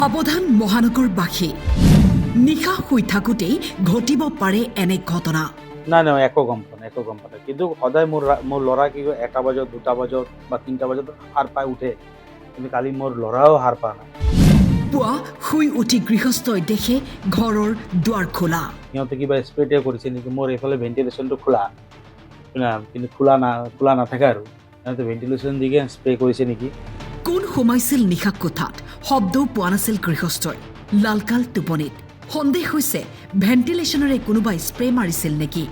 সাৱধান মহানগৰবাসী নিশা শুই থাকোঁতেই ঘটিব পাৰে এনে ঘটনা। নাই নাই একো গম পোৱা নাই কিন্তু সদায় মোৰ ল'ৰা কি কয় 1টা বজাত 2টা বজাত বা 3টা বজাত সাৰ পাই উঠে কিন্তু কালি মোৰ ল'ৰাও সাৰ পোৱা নাই। পুৱা শুই উঠি গৃহস্থই দেখে ঘৰৰ দুৱাৰ খোলা। সিহঁতে কিবা স্প্ৰে কৰিছে নেকি, মোৰ এইফালে ভেণ্টিলেশ্যনটো খোলা কিন্তু খোলা নাথাকে আৰু সিহঁতে ভেণ্টিলেশ্যন দিকে স্প্ৰে কৰিছে নেকি। কোন সোমাইছিল নিশা কোঠাত শব্দও পোৱা নাছিল গৃহস্থই। লালকাল টোপনিত সন্দেহ হৈছে ভেণ্টিলেশ্যনৰে কোনোবাই স্প্ৰে মাৰিছিল নেকি।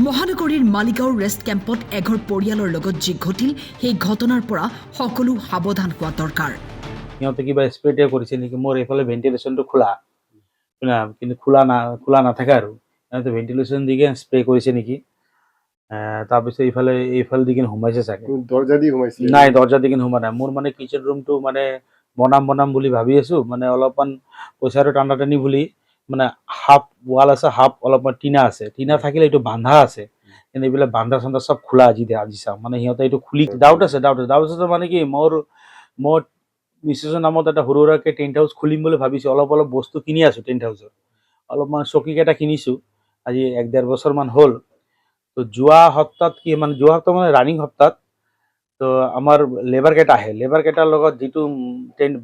মহানগৰীৰ মালিগাঁৱৰ ৰেষ্ট কেম্পত এঘৰ পৰিয়ালৰ লগত যি ঘটিল সেই ঘটনাৰ পৰা সকলো সাৱধান হোৱা দৰকাৰ। সিহঁতে কিবা স্প্ৰে কৰিছে নেকি, মোৰ এইফালে ভেণ্টিলেশ্যনটো খোলা কিন্তু খোলা নাথাকে আৰু সিহঁতে ভেণ্টিলেশ্যন দিকে স্প্ৰে কৰিছে নেকি। তাৰপিছত এইফালে দিকে সোমাইছে চাগে। দৰ্জা দি সোমাইছে? নাই দৰ্জা দিকে সোমা নাই। মোৰ মানে কিচেন ৰুমটো মানে বনাম বুলি ভাবি আছো, মানে অলপমান পইচাটো টানি বুলি মানে হাফ ৱাল আছে, হাফ অলপমান টিনা আছে। টিনা থাকিলে এইটো বান্ধা আছে কিন্তু এইবিলাক বান্ধা চান্ধা চব খোলা আজি চাওঁ মানে সিহঁতে এইটো খুলি ডাউট আছে মানে কি মোৰ মিছেছৰ নামত এটা সৰু সুৰাকে টেণ্ট হাউচ খুলিম বুলি ভাবিছো। অলপ বস্তু কিনি আছো টেণ্ট হাউচৰ, অলপমান চকীকেইটা কিনিছো আজি 1-1.5 বছৰমান হ'ল। তো যোৱা সপ্তাহত মানে ৰানিং সপ্তাহত তো আমাৰ লেবাৰ কেইটা আহে, লেবাৰ কেইটাৰ লগত যিটো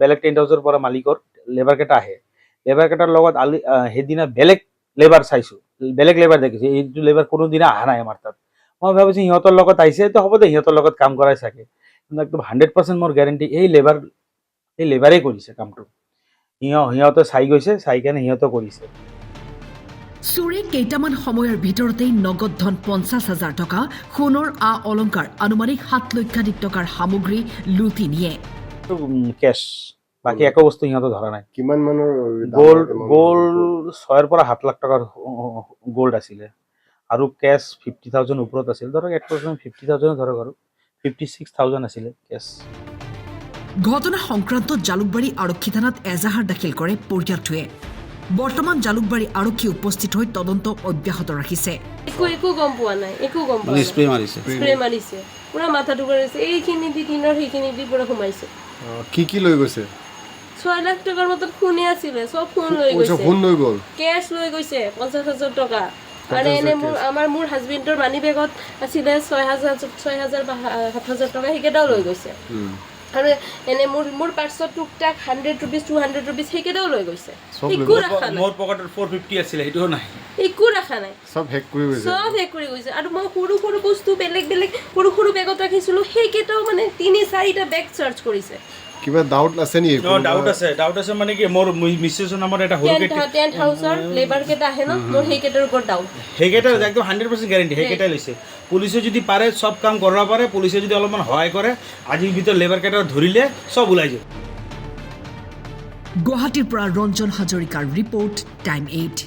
বেলেগ টেণ্ট হাউচৰ পৰা মালিকৰ লেবাৰ কেইটা আহে, লেবাৰ কেইটাৰ লগত সেইদিনা বেলেগ লেবাৰ চাইছো, বেলেগ লেবাৰ দেখিছো। এইটো লেবাৰ কোনোদিনা অহা নাই আমাৰ তাত। মই ভাবিছো সিহঁতৰ লগত আহিছে তো হ'ব দে, সিহঁতৰ লগত কাম কৰাই চাগে, কিন্তু একদম 100% মোৰ গেৰেণ্টি এই লেবাৰেই কৰিছে কামটো। সিহঁতে চাই গৈছে, চাই কেনে সিহঁতে কৰিছে। চুৰে কেইটামান সময়ৰ ভিতৰতেই নগদ ধন 50,000 টকা, সোণৰ অলংকাৰ আনুমানিক 7 লক্ষাধিক টকাৰ সামগ্ৰী লুটি নিয়ে। কেছ, বাকী একো বস্তু সিহঁতে ধৰা নাই। কিমান মানৰ গোল্ড 6 পৰা 7 লাখ টকাৰ গোল্ড আছিলে আৰু কেছ 50,000 ওপৰত আছিল। ধৰক 1% 50,000 ধৰক আৰু 56,000 আছিলে কেছ। ঘটনা সংক্ৰান্তত জালুকবাৰী আৰক্ষী থানাত এজাহাৰ দাখিল কৰে পৰিয়ালটোৱে। বৰ্তমান জালুকবাৰী আৰক্ষী উপস্থিত হৈ তদন্ত অব্যাহত ৰাখিছে। একো গম পোৱা নাই, স্প্ৰে মাৰিছে পুৰা মাথাটো কৰিছে, এইখিনি দি দিনৰ সেইখিনি দি পুৰা সোমাইছে। কি লৈ গৈছে? 6 লাখ টকাৰ মতে সোণে আছিলে, চব সোণ লৈ গৈছে। সোণ লৈ গ'ল, কেছ লৈ গৈছে 50,000 টকা। আৰু এনে মোৰ হাজবেণ্ডৰ মানি বেগত আছিলে 6,000 বা 7,000 টকা, সেইকেইটাও লৈ গৈছে। আৰু এনে মোৰ পাৰ্চত টুকটাক 100 rupees 200 rupees সেইকেইটাও লৈ গৈছে। একো ৰাখা নাই। মোৰ পকেটত 450 আছিলে, সেইটোও নাই। একো ৰাখা নাই, সব হেক কৰি গৈছে। আৰু মই সৰু বস্তু বেলেগ সৰু বেগত ৰাখিছিলো, সেইকেইটাও মানে 3-4টা বেগ চাৰ্চ কৰিছে। কিবা ডাউট আছে নেকি? ডাউট আছে মানে কি, মোৰ মিছেছৰ নামত এটা সৰু টেণ্ট হাউচৰ লেবাৰ কেইটা আহে ন, মোৰ সেইকেইটাৰ ওপৰত ডাউট। সেইকেইটা একদম 100% গেৰেণ্টি, সেইকেইটাই লৈছে। পুলিচে যদি পাৰে চব কাম কৰিব পাৰে, পুলিচে যদি অলপমান সহায় কৰে, আজিৰ ভিতৰত লেবাৰ কেইটা ধৰিলে চব ওলাই যাব। গুৱাহাটীৰ পৰা ৰঞ্জন হাজৰিকাৰ ৰিপৰ্ট, টাইম 8।